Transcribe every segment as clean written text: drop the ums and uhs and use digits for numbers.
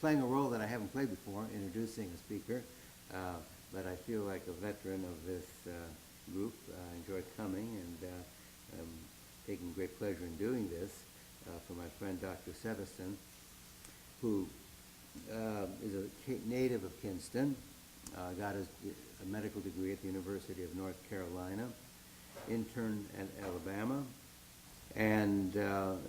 playing a role that I haven't played before, introducing a speaker, but I feel like a veteran of this group. I enjoy coming, and I'm taking great pleasure in doing this for my friend Dr. Sabiston, who is a native of Kinston, got his medical degree at the University of North Carolina, interned at Alabama, and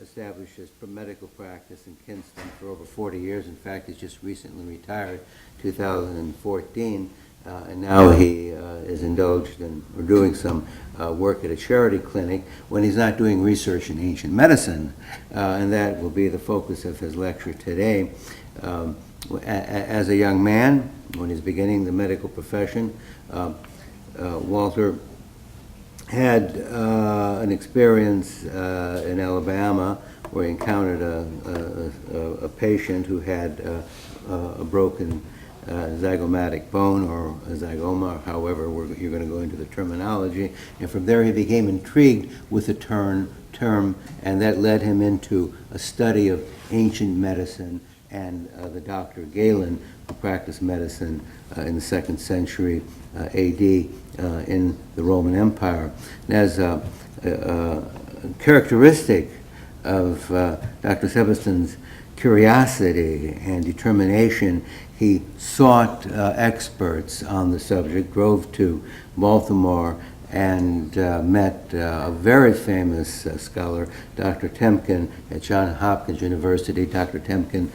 established his medical practice in Kinston for over 40 years. In fact, he's just recently retired, 2014, and now he is indulged in or doing some work at a charity clinic when he's not doing research in ancient medicine, and that will be the focus of his lecture today. As a young man, when he's beginning the medical profession, Walter had an experience in Alabama where he encountered a patient who had a broken zygomatic bone, or a zygoma, or however you're going to go into the terminology. And from there he became intrigued with the term, and that led him into a study of ancient medicine and the Dr. Galen, who practiced medicine in the 2nd century AD in the Roman Empire. And as a characteristic of Dr. Sabiston's curiosity and determination, he sought experts on the subject, drove to Baltimore, and met a very famous scholar, Dr. Temkin, at Johns Hopkins University. Dr. Temkin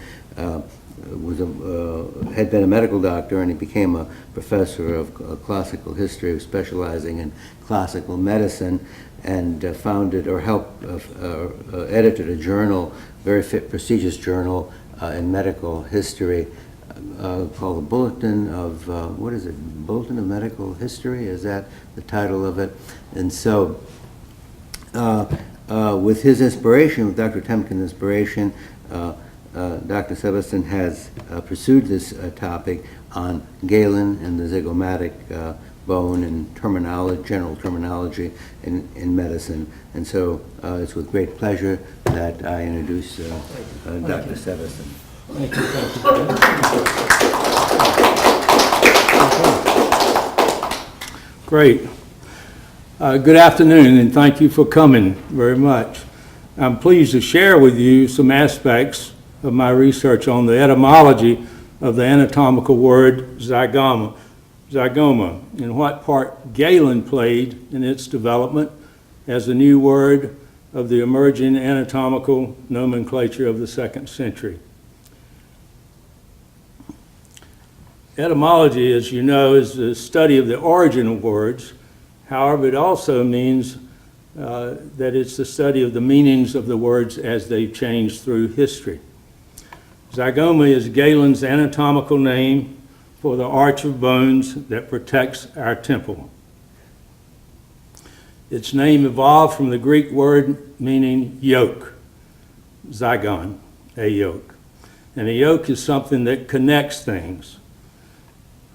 had been a medical doctor, and he became a professor of classical history, specializing in classical medicine, and founded or helped edited a journal, very prestigious journal in medical history, called the Bulletin of, Bulletin of Medical History? Is that the title of it? And so, with his inspiration, with Dr. Temkin's inspiration, Dr. Sabiston has pursued this topic on Galen and the zygomatic bone and general terminology in medicine. And so it's with great pleasure that I introduce Dr. Sabiston. Thank you. Great. Good afternoon, and thank you for coming very much. I'm pleased to share with you some aspects of my research on the etymology of the anatomical word zygoma, and what part Galen played in its development as a new word of the emerging anatomical nomenclature of the 2nd century. Etymology, as you know, is the study of the origin of words. However, it also means that it's the study of the meanings of the words as they've changed through history. Zygoma is Galen's anatomical name for the arch of bones that protects our temple. Its name evolved from the Greek word meaning yoke, zygon, a yoke. And a yoke is something that connects things.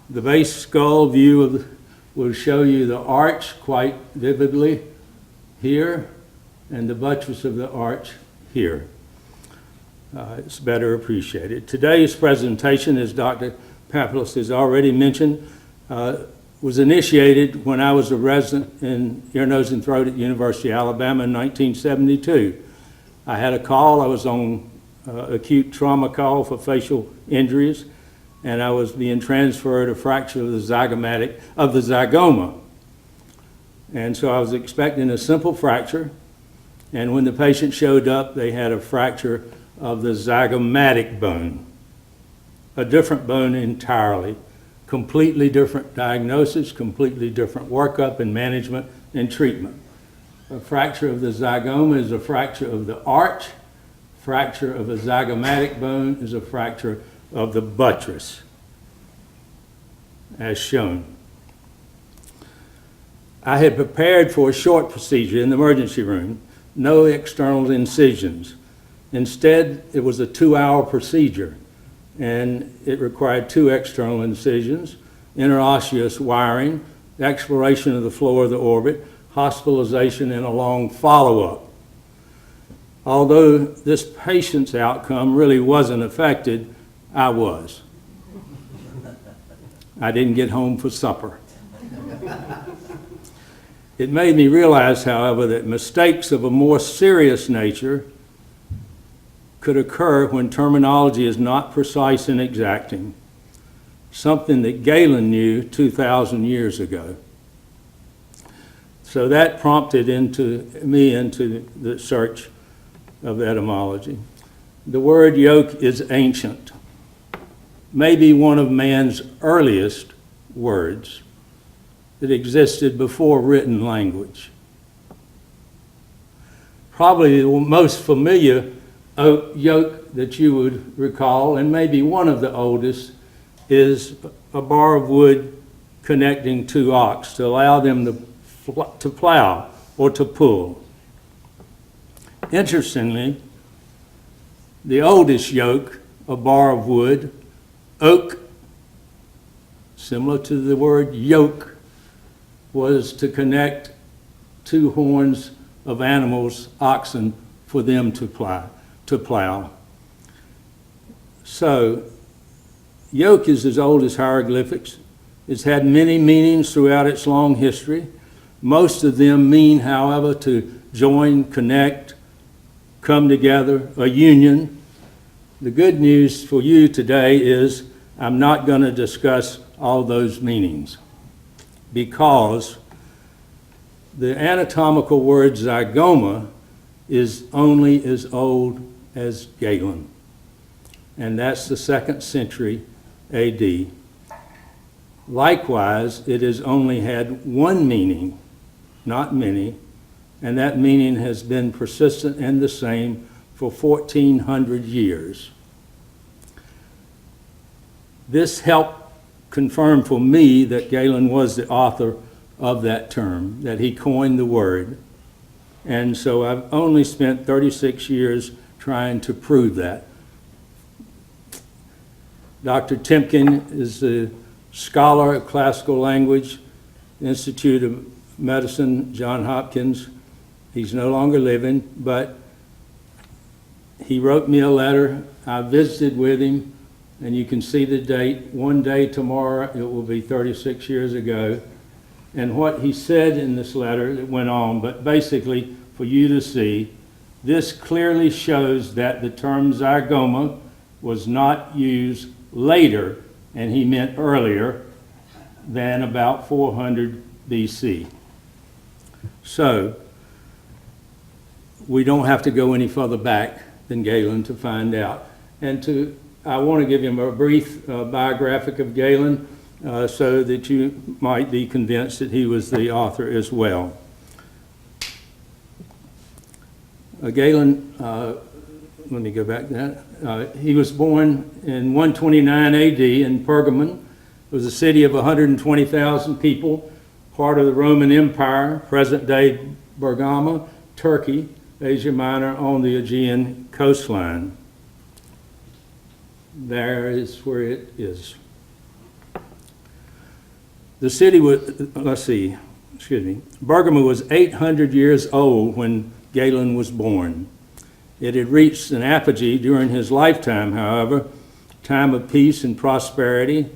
The base skull view will show you the arch quite vividly here, and the buttress of the arch here. It's better appreciated. Today's presentation, as Dr. Papoulis has already mentioned, was initiated when I was a resident in ear, nose, and throat at University of Alabama in 1972. I had a call. I was on acute trauma call for facial injuries, and I was being transferred a fracture of the zygoma. And so I was expecting a simple fracture, and when the patient showed up, they had a fracture of the zygomatic bone, a different bone entirely, completely different diagnosis, completely different workup and management and treatment. A fracture of the zygoma is a fracture of the arch. Fracture of a zygomatic bone is a fracture of the buttress, as shown. I had prepared for a short procedure in the emergency room, no external incisions. Instead, it was a 2-hour procedure, and it required 2 external incisions, interosseous wiring, exploration of the floor of the orbit, hospitalization, and a long follow-up. Although this patient's outcome really wasn't affected, I was. I didn't get home for supper. It made me realize, however, that mistakes of a more serious nature could occur when terminology is not precise and exacting, something that Galen knew 2,000 years ago. So that prompted me into the search of etymology. The word yoke is ancient, maybe one of man's earliest words that existed before written language. Probably the most familiar yoke that you would recall, and maybe one of the oldest, is a bar of wood connecting two ox to allow them to plow or to pull. Interestingly, the oldest yoke, a bar of wood, oak, similar to the word yoke, was to connect two horns of animals, oxen, for them to plow. So, yoke is as old as hieroglyphics. It's had many meanings throughout its long history. Most of them mean, however, to join, connect, come together, a union. The good news for you today is I'm not going to discuss all those meanings, because the anatomical word Zygoma is only as old as Galen, and that's the 2nd century AD. Likewise, it has only had one meaning, not many, and that meaning has been persistent and the same for 1,400 years. This helped confirm for me that Galen was the author of that term, that he coined the word. And so I've only spent 36 years trying to prove that. Dr. Timken is a scholar of classical language, Institute of Medicine, Johns Hopkins. He's no longer living, but he wrote me a letter. I visited with him, and you can see the date. One day tomorrow, it will be 36 years ago. And what he said in this letter, it went on, but basically, for you to see, this clearly shows that the term Zygoma was not used later, and he meant earlier, than about 400 BC. So, we don't have to go any further back than Galen to find out. And I want to give him a brief biographic of Galen so that you might be convinced that he was the author as well. Galen, let me go back to that. He was born in 129 AD in Pergamon. It was a city of 120,000 people, part of the Roman Empire, present-day Bergama, Turkey, Asia Minor, on the Aegean coastline. There is where it is. The city was, Bergama was 800 years old when Galen was born. It had reached an apogee during his lifetime, however, time of peace and prosperity.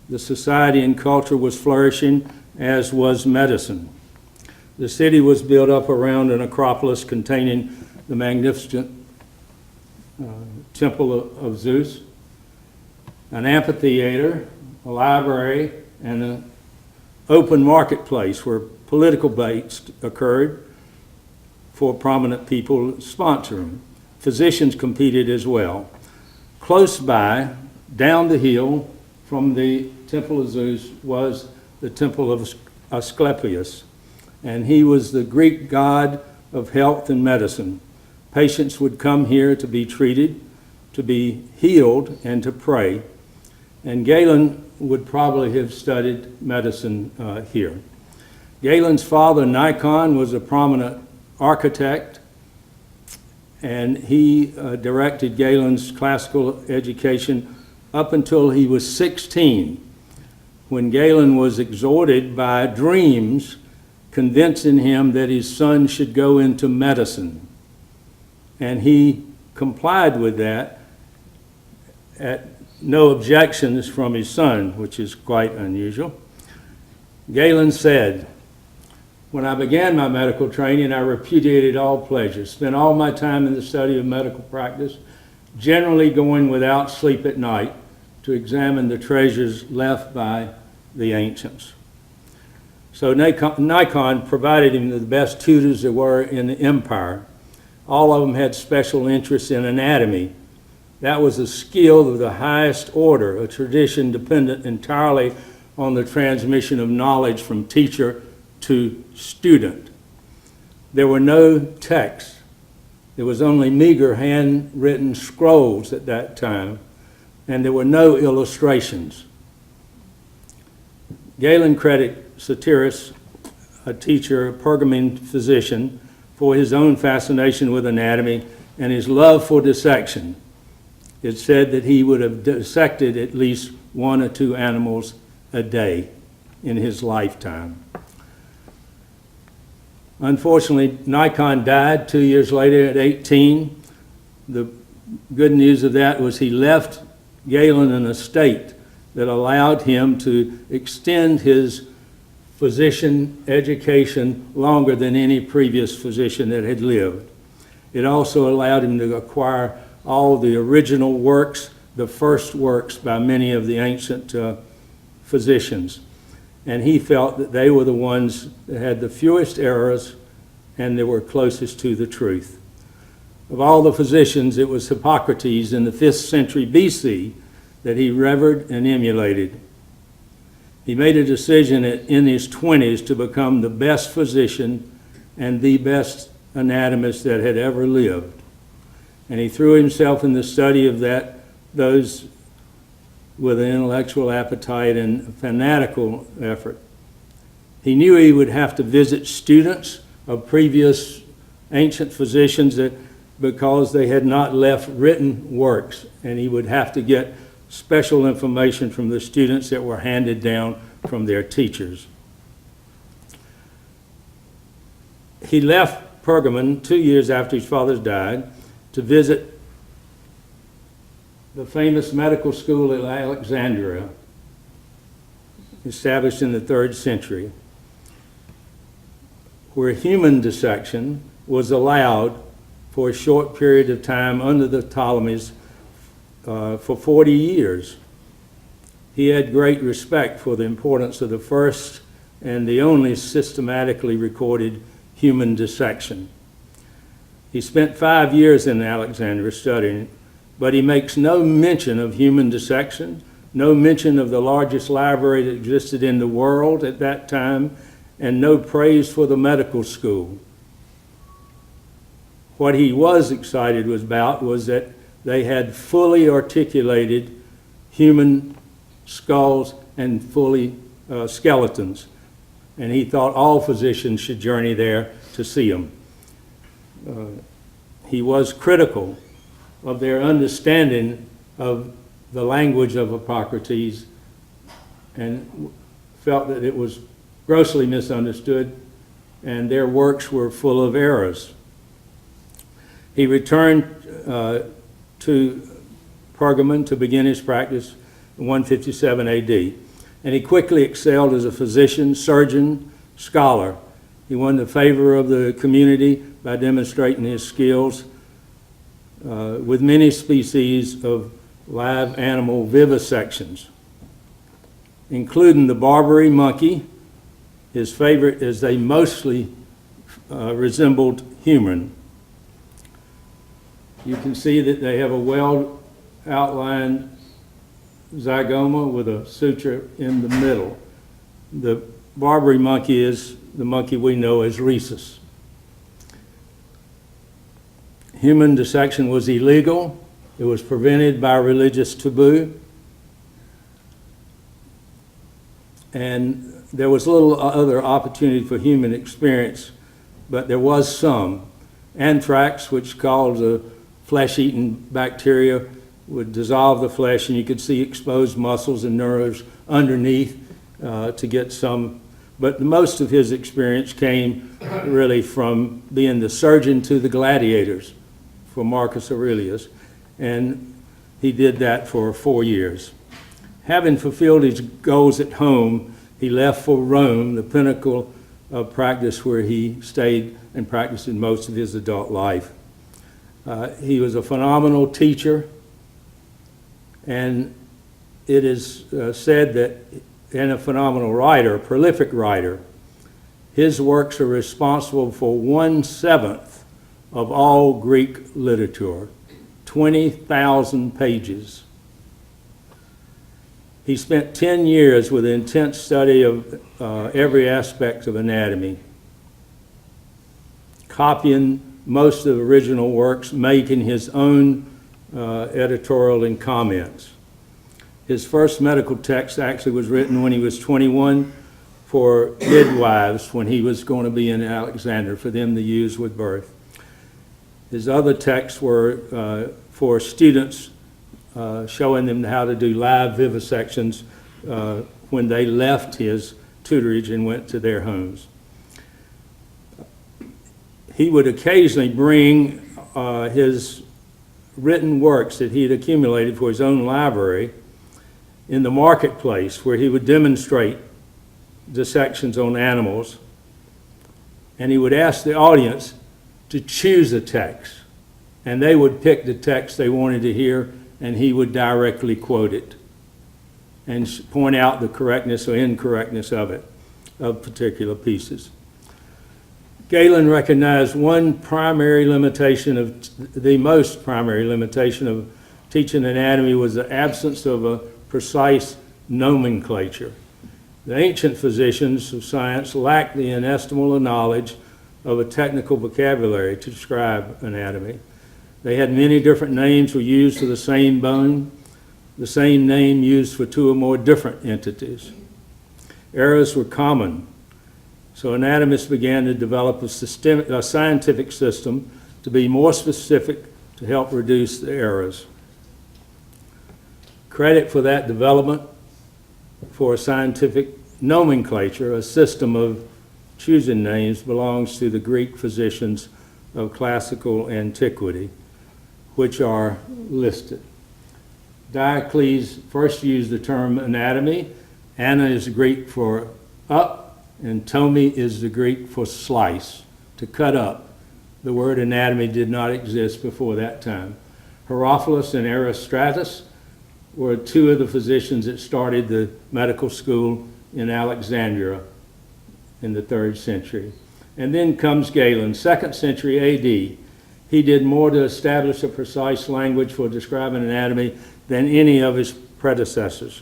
The society and culture was flourishing, as was medicine. The city was built up around an acropolis containing the magnificent temple of Zeus, an amphitheater, a library, and an open marketplace where political debates occurred for prominent people to sponsor them. Physicians competed as well. Close by, down the hill from the temple of Zeus, was the temple of Asclepius, and he was the Greek god of health and medicine. Patients would come here to be treated, to be healed, and to pray. And Galen would probably have studied medicine here. Galen's father, Nikon, was a prominent architect, and he directed Galen's classical education up until he was 16, when Galen was exhorted by dreams convincing him that his son should go into medicine. And he complied with that at no objections from his son, which is quite unusual. Galen said, "When I began my medical training, I repudiated all pleasure, spent all my time in the study of medical practice, generally going without sleep at night to examine the treasures left by the ancients." So Nikon provided him the best tutors there were in the empire. All of them had special interests in anatomy. That was a skill of the highest order, a tradition dependent entirely on the transmission of knowledge from teacher to student. There were no texts. There was only meager handwritten scrolls at that time, and there were no illustrations. Galen credited Satyrus, a teacher, a Pergamene physician, for his own fascination with anatomy and his love for dissection. It's said that he would have dissected at least 1 or 2 animals a day in his lifetime. Unfortunately, Nikon died 2 years later at 18. The good news of that was he left Galen an estate that allowed him to extend his physician education longer than any previous physician that had lived. It also allowed him to acquire all the original works, the first works by many of the ancient physicians. And he felt that they were the ones that had the fewest errors and that were closest to the truth. Of all the physicians, it was Hippocrates in the 5th century BC that he revered and emulated. He made a decision in his 20s to become the best physician and the best anatomist that had ever lived. And he threw himself in the study of those with an intellectual appetite and fanatical effort. He knew he would have to visit students of previous ancient physicians because they had not left written works, and he would have to get special information from the students that were handed down from their teachers. He left Pergamon 2 years after his father died to visit the famous medical school at Alexandria, established in the 3rd century, where human dissection was allowed for a short period of time under the Ptolemies for 40 years. He had great respect for the importance of the first and the only systematically recorded human dissection. He spent 5 years in Alexandria studying, but he makes no mention of human dissection, no mention of the largest library that existed in the world at that time, and no praise for the medical school. What he was excited about was that they had fully articulated human skulls and fully skeletons, and he thought all physicians should journey there to see them. He was critical of their understanding of the language of Hippocrates and felt that it was grossly misunderstood and their works were full of errors. He returned to Pergamon to begin his practice in 157 AD, and he quickly excelled as a physician, surgeon, scholar. He won the favor of the community by demonstrating his skills with many species of live animal vivisections, including the Barbary monkey. His favorite is they mostly resembled human. You can see that they have a well-outlined zygoma with a suture in the middle. The Barbary monkey is the monkey we know as rhesus. Human dissection was illegal. It was prevented by religious taboo. And there was little other opportunity for human experience, but there was some. Anthrax, which caused a flesh-eating bacteria, would dissolve the flesh, and you could see exposed muscles and nerves underneath to get some. But most of his experience came really from being the surgeon to the gladiators for Marcus Aurelius. And He did that for 4 years. Having fulfilled his goals at home, he left for Rome, the pinnacle of practice where he stayed and practiced in most of his adult life. He was a phenomenal teacher, and it is said that, and a phenomenal writer, a prolific writer. His works are responsible for 1/7 of all Greek literature, 20,000 pages. He spent 10 years with intense study of every aspect of anatomy, copying most of the original works, making his own editorial and comments. His first medical text actually was written when he was 21 for midwives when he was going to be in Alexandria for them to use with birth. His other texts were for students, showing them how to do live vivisections when they left his tutorage and went to their homes. He would occasionally bring his written works that he had accumulated for his own library in the marketplace, where he would demonstrate dissections on animals, and he would ask the audience to choose a text, and they would pick the text they wanted to hear, and he would directly quote it and point out the correctness or incorrectness of it, of particular pieces. Galen recognized one primary limitation the most primary limitation of teaching anatomy was the absence of a precise nomenclature. The ancient physicians of science lacked the inestimable knowledge of a technical vocabulary to describe anatomy. They had many different names were used for the same bone, the same name used for two or more different entities. Errors were common, so anatomists began to develop a scientific system to be more specific to help reduce the errors. Credit for that development for a scientific nomenclature, a system of choosing names, belongs to the Greek physicians of classical antiquity, which are listed. Diocles first used the term anatomy. Ana is Greek for up, and tomi is the Greek for slice, to cut up. The word anatomy did not exist before that time. Herophilus and Erostratus were two of the physicians that started the medical school in Alexandria in the 3rd century. And then comes Galen, 2nd century AD. He did more to establish a precise language for describing anatomy than any of his predecessors.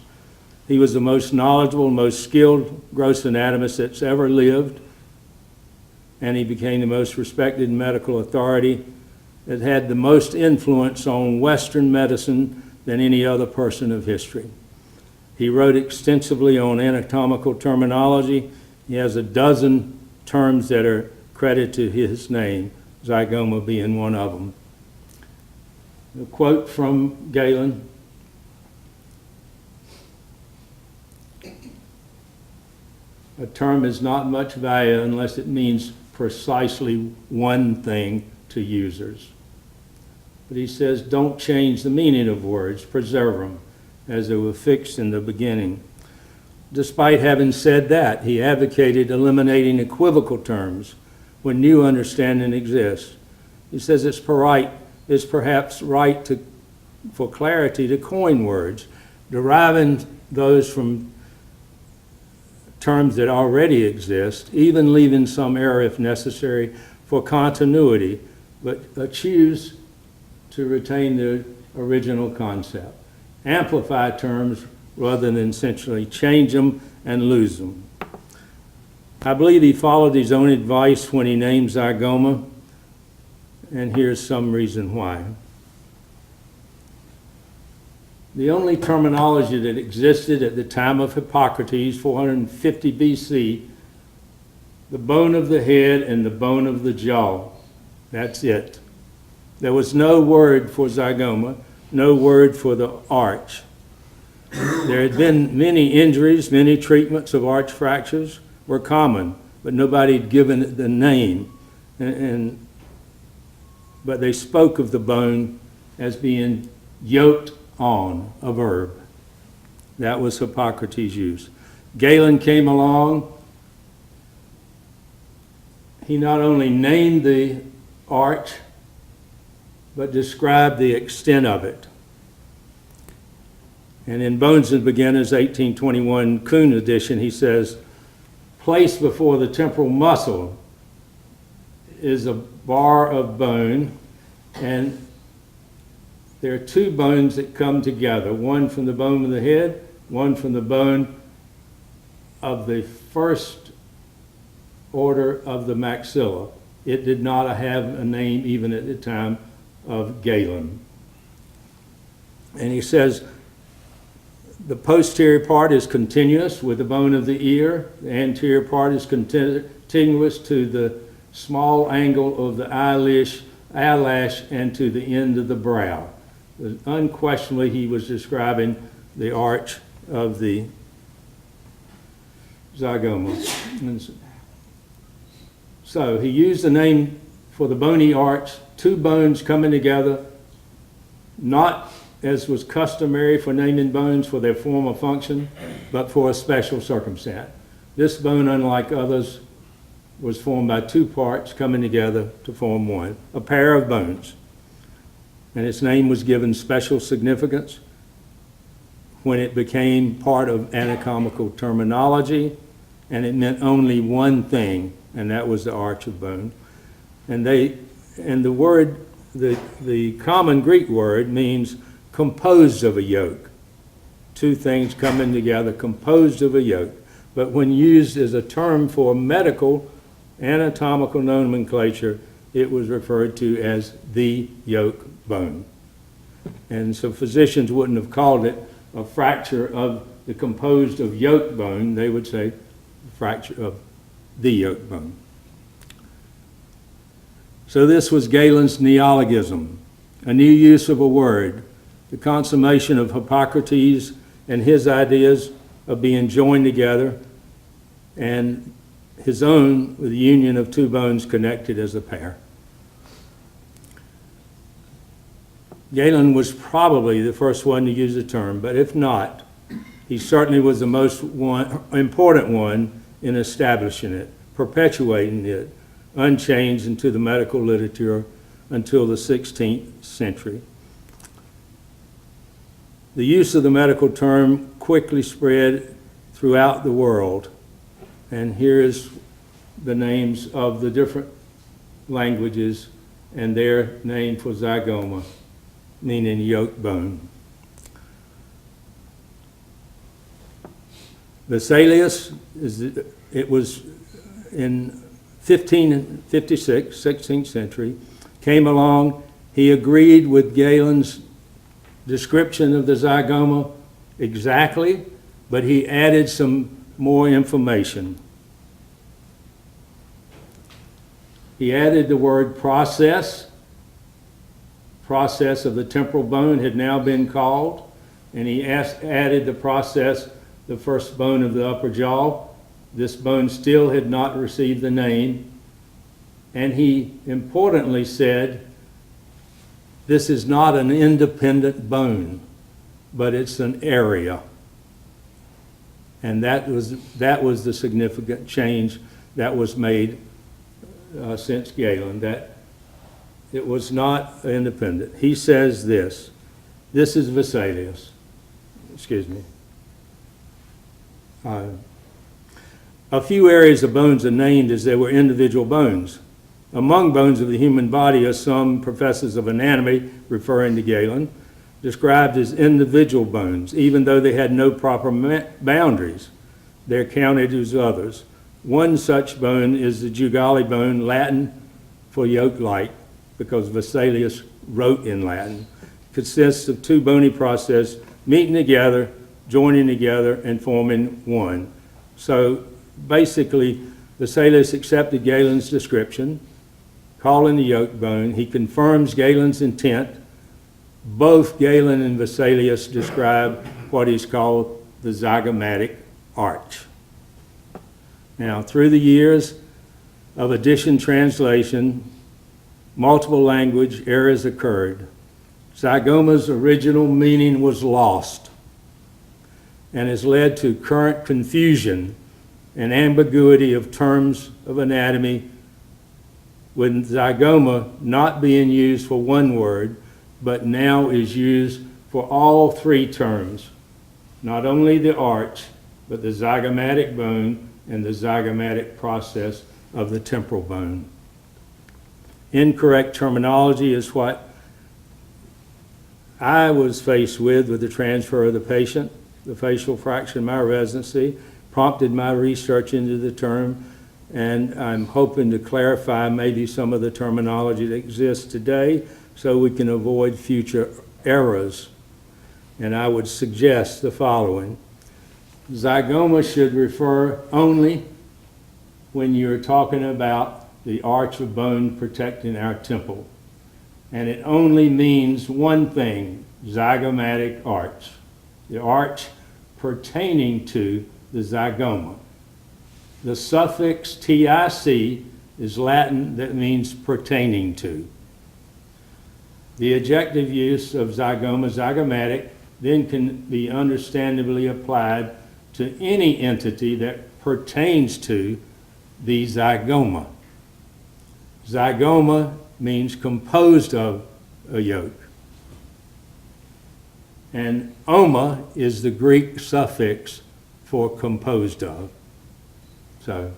He was the most knowledgeable, most skilled gross anatomist that's ever lived, and he became the most respected medical authority that had the most influence on Western medicine than any other person of history. He wrote extensively on anatomical terminology. He has a dozen terms that are credited to his name, Zygoma being one of them. A quote from Galen: "A term is not much value unless it means precisely one thing to users." But he says, don't change the meaning of words, preserve them as they were fixed in the beginning. Despite having said that, he advocated eliminating equivocal terms when new understanding exists. He says it's perhaps right for clarity to coin words, deriving those from terms that already exist, even leaving some error if necessary for continuity, but choose to retain the original concept. Amplify terms rather than essentially change them and lose them. I believe he followed his own advice when he named Zygoma, and here's some reason why. The only terminology that existed at the time of Hippocrates, 450 BC, the bone of the head and the bone of the jaw. That's it. There was no word for zygoma, no word for the arch. There had been many injuries, many treatments of arch fractures were common, but nobody had given it the name. But they spoke of the bone as being yoked on, a verb. That was Hippocrates' use. Galen came along. He not only named the arch, but described the extent of it. And in Bones and Beginners, 1821 Kuhn edition, he says, placed before the temporal muscle is a bar of bone, and there are two bones that come together, one from the bone of the head, one from the bone of the first order of the maxilla. It did not have a name even at the time of Galen. And he says the posterior part is continuous with the bone of the ear. The anterior part is continuous to the small angle of the eyelash and to the end of the brow. Unquestionably, he was describing the arch of the Zygoma. So he used the name for the bony arch, two bones coming together, not as was customary for naming bones for their form or function, but for a special circumstance. This bone, unlike others, was formed by two parts coming together to form one, a pair of bones. And its name was given special significance when it became part of anatomical terminology, and it meant only one thing, and that was the arch of bone. And the word, the common Greek word means composed of a yoke. Two things coming together, composed of a yoke. But when used as a term for medical anatomical nomenclature, it was referred to as the yoke bone. And so physicians wouldn't have called it a fracture of the composed of yoke bone. They would say fracture of the yoke bone. So this was Galen's neologism, a new use of a word, the consummation of Hippocrates and his ideas of being joined together, and his own with the union of two bones connected as a pair. Galen was probably the first one to use the term, but if not, he certainly was the most important one in establishing it, perpetuating it, unchanged into the medical literature until the 16th century. The use of the medical term quickly spread throughout the world, and here is the names of the different languages and their name for zygoma, meaning yoke bone. Vesalius, it was in 1556, 16th century, came along. He agreed with Galen's description of the zygoma exactly, but he added some more information. He added the word process. Process of the temporal bone had now been called, and he added the process, the first bone of the upper jaw. This bone still had not received the name, and he importantly said, this is not an independent bone, but it's an area. And that was the significant change that was made since Galen, that it was not independent. He says this is Vesalius, excuse me. A few areas of bones are named as they were individual bones. Among bones of the human body are some professors of anatomy, referring to Galen, described as individual bones, even though they had no proper boundaries. They're counted as others. One such bone is the jugulary bone, Latin for yoke-like, because Vesalius wrote in Latin. Consists of two bony processes meeting together, joining together, and forming one. So basically, Vesalius accepted Galen's description, calling the yoke bone. He confirms Galen's intent. Both Galen and Vesalius describe what is called the zygomatic arch. Now, through the years of addition, translation, multiple language errors occurred. Zygoma's original meaning was lost and has led to current confusion and ambiguity of terms of anatomy, with zygoma not being used for one word, but now is used for all three terms, not only the arch, but the zygomatic bone and the zygomatic process of the temporal bone. Incorrect terminology is what I was faced with the transfer of the patient. The facial fracture in my residency prompted my research into the term, and I'm hoping to clarify maybe some of the terminology that exists today so we can avoid future errors. And I would suggest the following. Zygoma should refer only when you're talking about the arch of bone protecting our temple. And it only means one thing, zygomatic arch. The arch pertaining to the zygoma. The suffix tic is Latin that means pertaining to. The adjective use of zygoma, zygomatic, then can be understandably applied to any entity that pertains to the zygoma. Zygoma means composed of a yolk. And oma is the Greek suffix for composed of. So,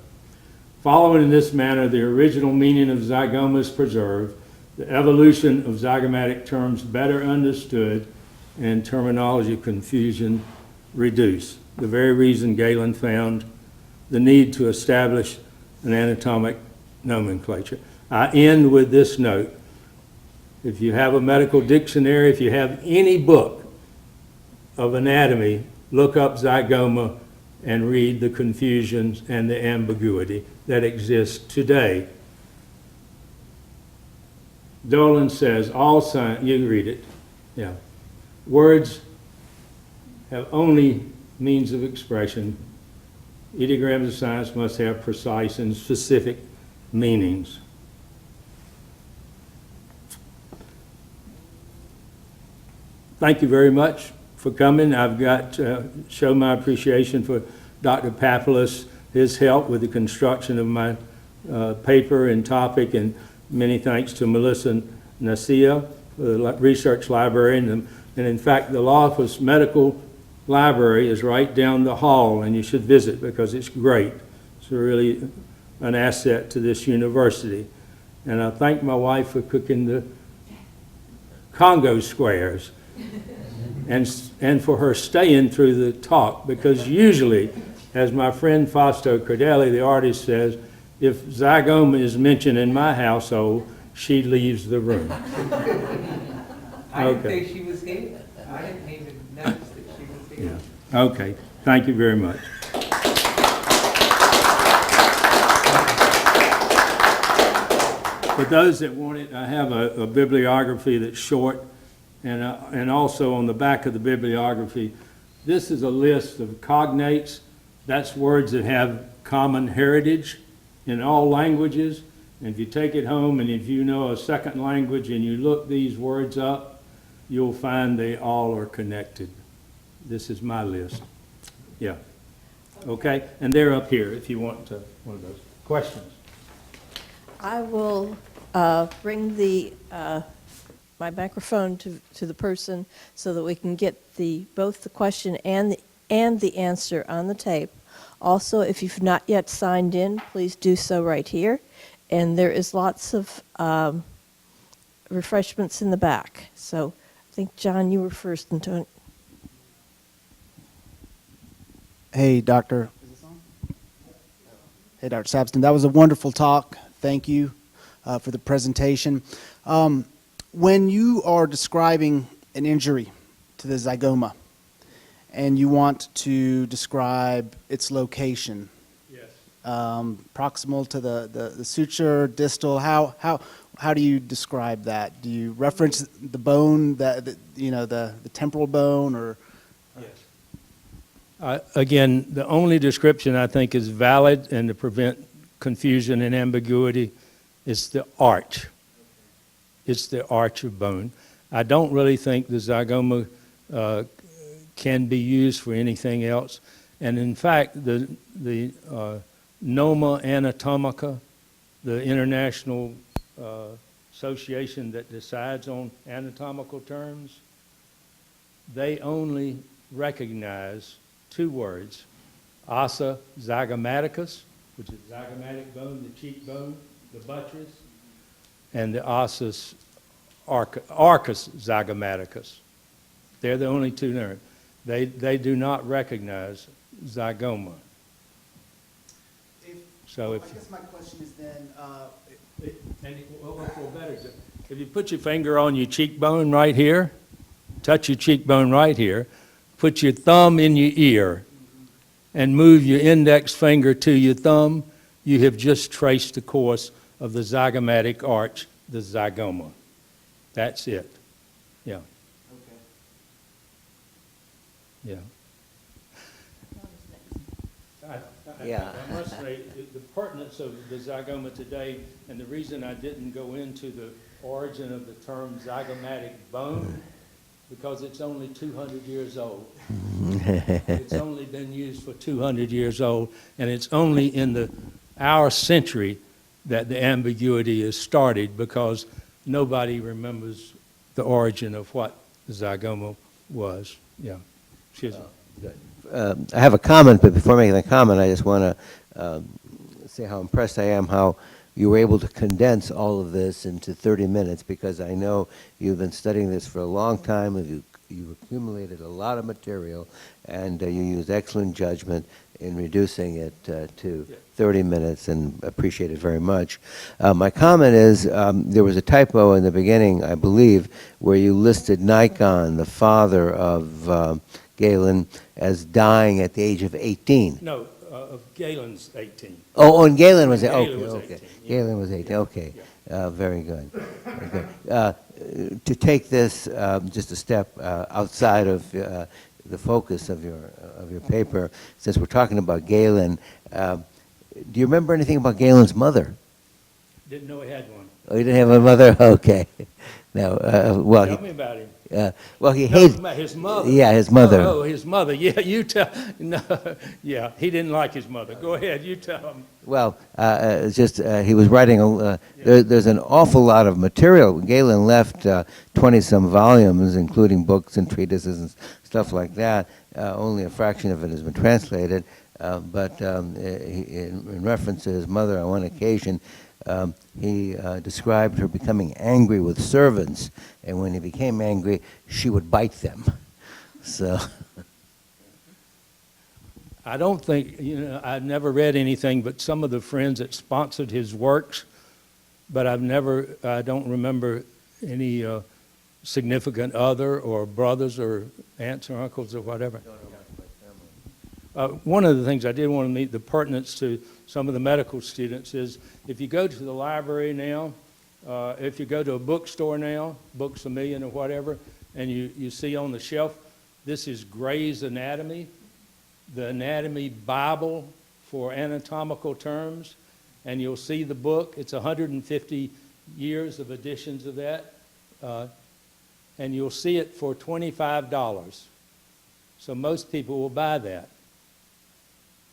following in this manner, the original meaning of zygoma is preserved, the evolution of zygomatic terms better understood, and terminology confusion reduced. The very reason Galen found the need to establish an anatomic nomenclature. I end with this note. If you have a medical dictionary, if you have any book of anatomy, look up zygoma and read the confusions and the ambiguity that exists today. Dolan says, all science, you can read it, yeah. Words have only means of expression. Ideograms of science must have precise and specific meanings. Thank you very much for coming. I've got to show my appreciation for Dr. Papoulis, his help with the construction of my paper and topic, and many thanks to Melissa Nasia, the research librarian. And in fact, the Law Office Medical Library is right down the hall, and you should visit because it's great. It's really an asset to this university. And I thank my wife for cooking the Congo squares and for her staying through the talk, because usually, as my friend Fausto Cordelli, the artist, says, if zygoma is mentioned in my household, she leaves the room. I didn't think she was here. I didn't even notice that she was here. Yeah. Okay. Thank you very much. For those that want it, I have a bibliography that's short, and also on the back of the bibliography, this is a list of cognates. That's words that have common heritage in all languages. And if you take it home and if you know a second language and you look these words up, you'll find they all are connected. This is my list. Yeah. Okay? And they're up here if you want to, one of those. Questions? I will bring the my microphone to the person so that we can get both the question and the answer on the tape. Also, if you've not yet signed in, please do so right here. And there is lots of refreshments in the back. So I think, John, you were first, and Tony. Hey, Doctor. Hey, Dr. Sabiston. That was a wonderful talk. Thank you for the presentation. When you are describing an injury to the zygoma and you want to describe its location, Yes. proximal to the suture, distal, how do you describe that? Do you reference the bone, the temporal bone, or? Yes. Again, the only description I think is valid and to prevent confusion and ambiguity is the arch. It's the arch of bone. I don't really think the Zygoma can be used for anything else. And in fact, the Noma Anatomica, the international association that decides on anatomical terms, they only recognize two words: ossa zygomaticus, which is zygomatic bone, the cheekbone, the buttress, and the ossus arcus zygomaticus. They're the only two nerves. They do not recognize zygoma. So I if guess my question is then, if you put your finger on your cheekbone right here, touch your cheekbone right here, put your thumb in your ear, and move your index finger to your thumb, you have just traced the course of the zygomatic arch, the zygoma. That's it. Yeah. Yeah. Yeah. I must say, the pertinence of the zygoma today, and the reason I didn't go into the origin of the term zygomatic bone, because it's only 200 years old. It's only been used for 200 years old, and it's only in our century that the ambiguity is started, because nobody remembers the origin of what the zygoma was. Yeah. Excuse me. I have a comment, but before making the comment, I just want to say how impressed I am how you were able to condense all of this into 30 minutes, because I know you've been studying this for a long time, and you've accumulated a lot of material, and you used excellent judgment in reducing it to 30 minutes, and appreciate it very much. My comment is, there was a typo in the beginning, I believe, where you listed Nikon, the father of Galen, as dying at the age of 18. No, of Galen's 18. Oh, and Galen was Galen okay. was Okay, 18, yeah. Galen was 18. Okay, very good. Very good. To take this just a step outside of the focus of your paper, since we're talking about Galen, do you remember anything about Galen's mother? Didn't know he had one. Oh, you didn't have a mother? Okay. No. Well, Tell me about him. well, he No, hated his mother. Yeah, his mother. Oh, his mother. Yeah, you tell. No, yeah, he didn't like his mother. Go ahead, you tell him. Well, it's just he was writing. There's an awful lot of material. Galen left 20-some volumes, including books and treatises and stuff like that. Only a fraction of it has been translated. But in reference to his mother, on one occasion, he described her becoming angry with servants, and when he became angry, she would bite them. So. I don't think, I've never read anything but some of the friends that sponsored his works, but I don't remember any significant other or brothers or aunts or uncles or whatever. One of the things I did want to meet the pertinence to some of the medical students is, if you go to the library now, if you go to a bookstore now, Books A Million or whatever, and you see on the shelf, this is Gray's Anatomy, the Anatomy Bible for anatomical terms, and you'll see the book. It's 150 years of editions of that, and you'll see it for $25. So most people will buy that.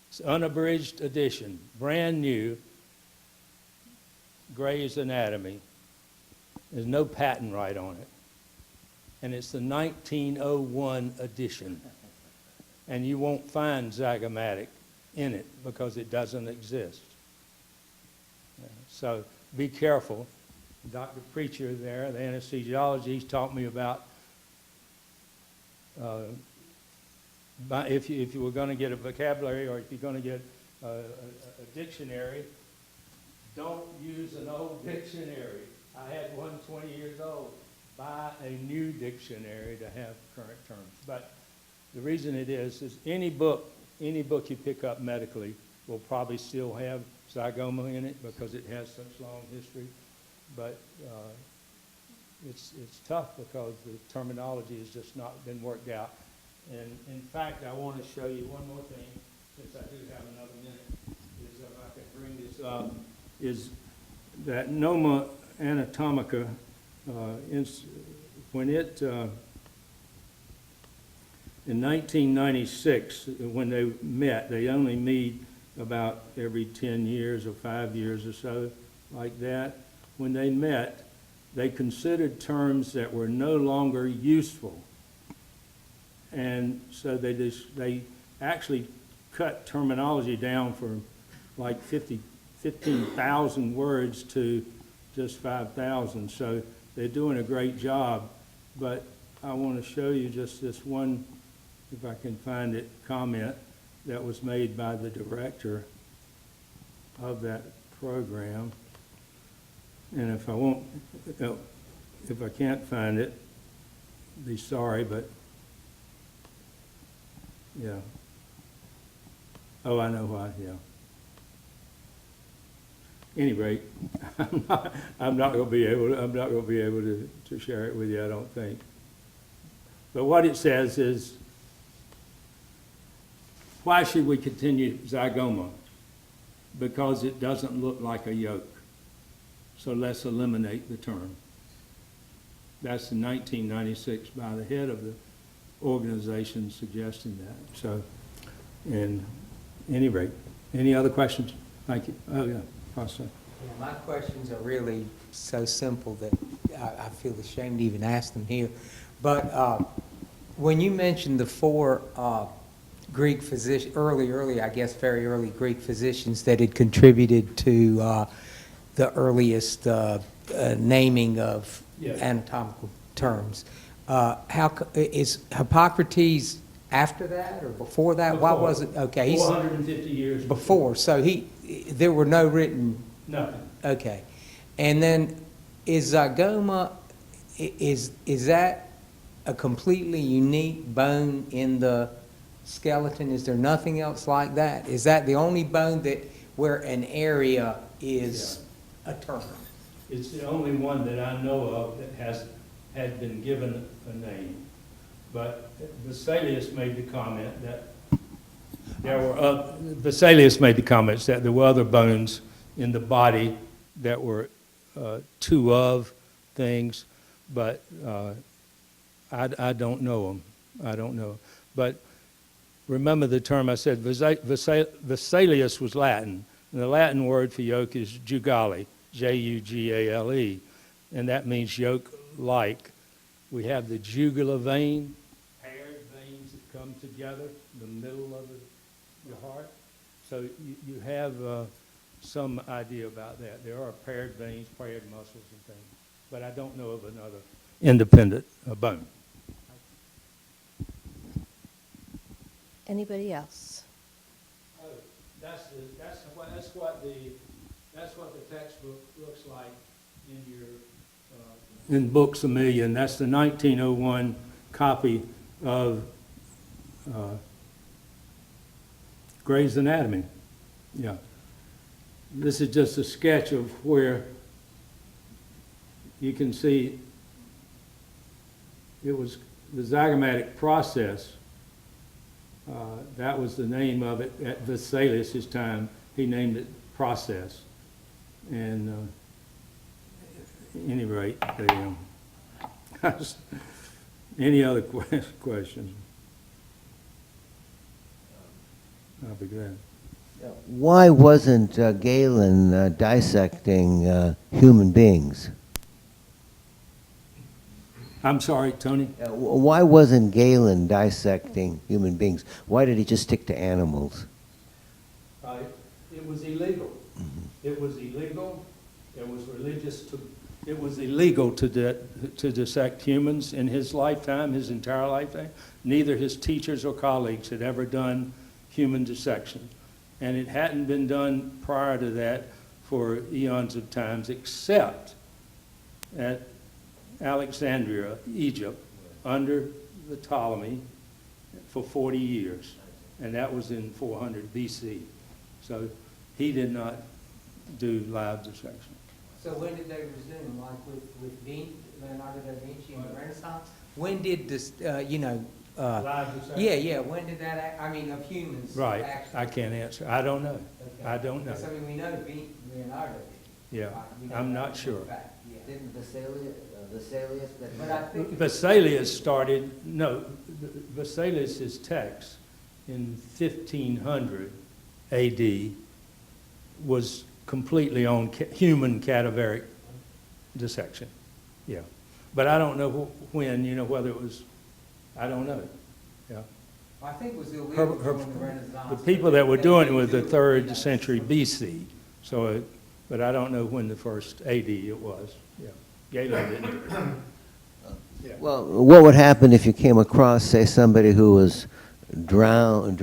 It's unabridged edition, brand new, Gray's Anatomy. There's no patent right on it. And it's the 1901 edition. And you won't find zygomatic in it because it doesn't exist. So be careful. Dr. Preacher there, the anesthesiologist, he's taught me about if you were going to get a vocabulary, or if you're going to get a dictionary, don't use an old dictionary. I had one 20 years old. Buy a new dictionary to have current terms. But the reason it is any book you pick up medically will probably still have zygoma in it because it has such long history. But it's tough because the terminology has just not been worked out. And in fact, I want to show you one more thing, since I do have another minute, is if I can bring this up, is that Noma Anatomica when it, in 1996, when they met, they only meet about every 10 years or 5 years or so, like that. When they met, they considered terms that were no longer useful. And so they actually cut terminology down from like 15,000 words to just 5,000. So they're doing a great job. But I want to show you just this one, if I can find it, comment that was made by the director of that program. And if I can't find it, be sorry, but yeah. Oh, I know why, yeah. Any rate, I'm not going to be able to share it with you, I don't think. But what it says is, why should we continue Zygoma? Because it doesn't look like a yolk. So let's eliminate the term. That's in 1996 by the head of the organization suggesting that. So, and any rate, any other questions? Thank you. Oh, yeah, Pastor. Yeah, my questions are really so simple that I feel ashamed to even ask them here. But when you mentioned the four Greek physicians, early, I guess very early Greek physicians that had contributed to the earliest naming of anatomical terms, is Hippocrates after that or before that? Before. Why was it? Okay, he's 450 years before. So there were no written. Nothing. Okay, and then is Zygoma, is that a completely unique bone in the skeleton? Is there nothing else like that? Is that the only bone where an area is a term? It's the only one that I know of that had been given a name. But Vesalius made the comment that there were other bones in the body that were two of things, but I don't know them. I don't know. But remember the term I said, Vesalius was Latin, and the Latin word for yoke is jugale, J-U-G-A-L-E, and that means yoke-like. We have the jugular vein, paired veins that come together in the middle of the heart. So you have some idea about that. There are paired veins, paired muscles and things, but I don't know of another independent bone. Anybody else? Oh, that's what the textbook looks like in your in Books A Million. That's the 1901 copy of Gray's Anatomy. Yeah. This is just a sketch of where you can see it was the zygomatic process. That was the name of it at Vesalius' time. He named it process. And any rate, any other questions? I'll be glad. Why wasn't Galen dissecting human beings? I'm sorry, Tony? Why wasn't Galen dissecting human beings? Why did he just stick to animals? It was illegal. Mm-hmm. It was illegal. It was it was illegal to dissect humans in his lifetime, his entire lifetime. Neither his teachers or colleagues had ever done human dissection. And it hadn't been done prior to that for eons of times, except at Alexandria, Egypt, under the Ptolemy for 40 years. And that was in 400 BC. So he did not do live dissection. So when did they resume, like with Leonardo da Vinci and the Renaissance? When did this, Live dissection? yeah, when did that, of humans? Right, actually? I can't answer. I don't know. Okay. I don't know. Because, we know Leonardo did. Yeah, We know I'm that not for a sure. fact, yeah. Didn't Vesalius, But I think Vesalius started, no, Vesalius's text in 1500 AD was completely on human cadaveric dissection. Yeah. But I don't know when, whether it was, I don't know. Yeah. I think it was illegal Her- during the Renaissance. The people that were doing it was the 3rd century BC. So, but I don't know when the first AD it was. Yeah. Galen didn't do it. Yeah. Well, what would happen if you came across, say, somebody who was drowned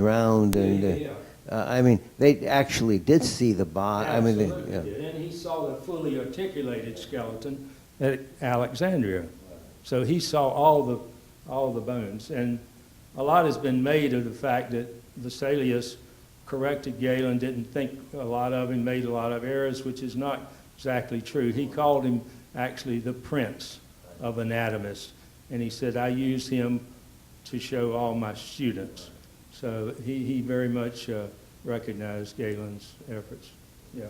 and, Yeah. I mean, they actually did see the body. I mean, Absolutely did. And he saw the fully articulated skeleton at Alexandria. So he saw all the bones. And a lot has been made of the fact that Vesalius corrected Galen, didn't think a lot of him, made a lot of errors, which is not exactly true. He called him actually the prince of anatomists. And he said, I used him to show all my students. So he very much recognized Galen's efforts. Yeah.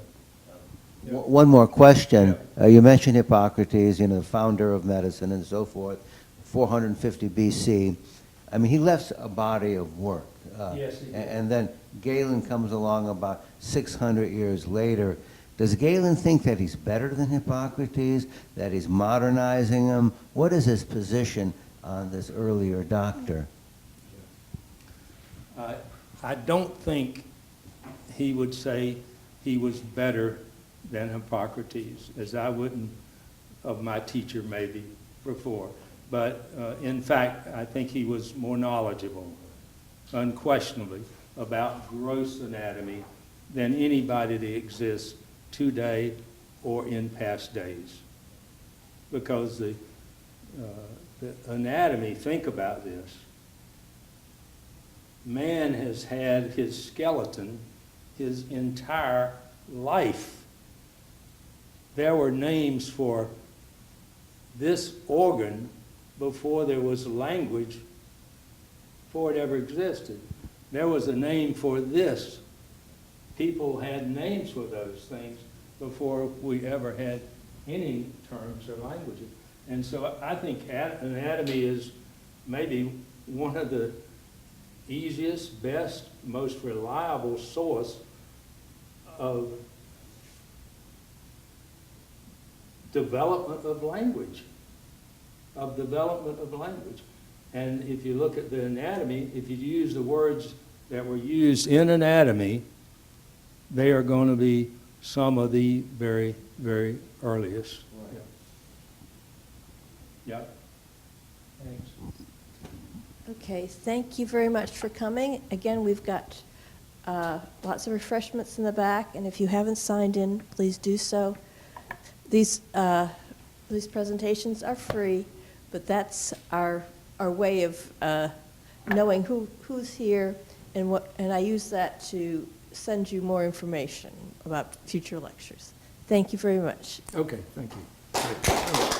Yeah. One more question. You mentioned Hippocrates, the founder of medicine and so forth, 450 BC. I mean, he left a body of work. Yes, he did. And then Galen comes along about 600 years later. Does Galen think that he's better than Hippocrates, that he's modernizing him? What is his position on this earlier doctor? I don't think he would say he was better than Hippocrates, as I wouldn't of my teacher maybe before. But in fact, I think he was more knowledgeable, unquestionably, about gross anatomy than anybody that exists today or in past days. Because the anatomy, think about this. Man has had his skeleton his entire life. There were names for this organ before there was language, before it ever existed. There was a name for this. People had names for those things before we ever had any terms or languages. And so I think anatomy is maybe one of the easiest, best, most reliable source of development of language, And if you look at the anatomy, if you use the words that were used in anatomy, they are going to be some of the very, very earliest. Right. Yeah. Thanks. Okay, thank you very much for coming. Again, we've got lots of refreshments in the back, and if you haven't signed in, please do so. These presentations are free, but that's our way of knowing who's here and I use that to send you more information about future lectures. Thank you very much. Okay, thank you.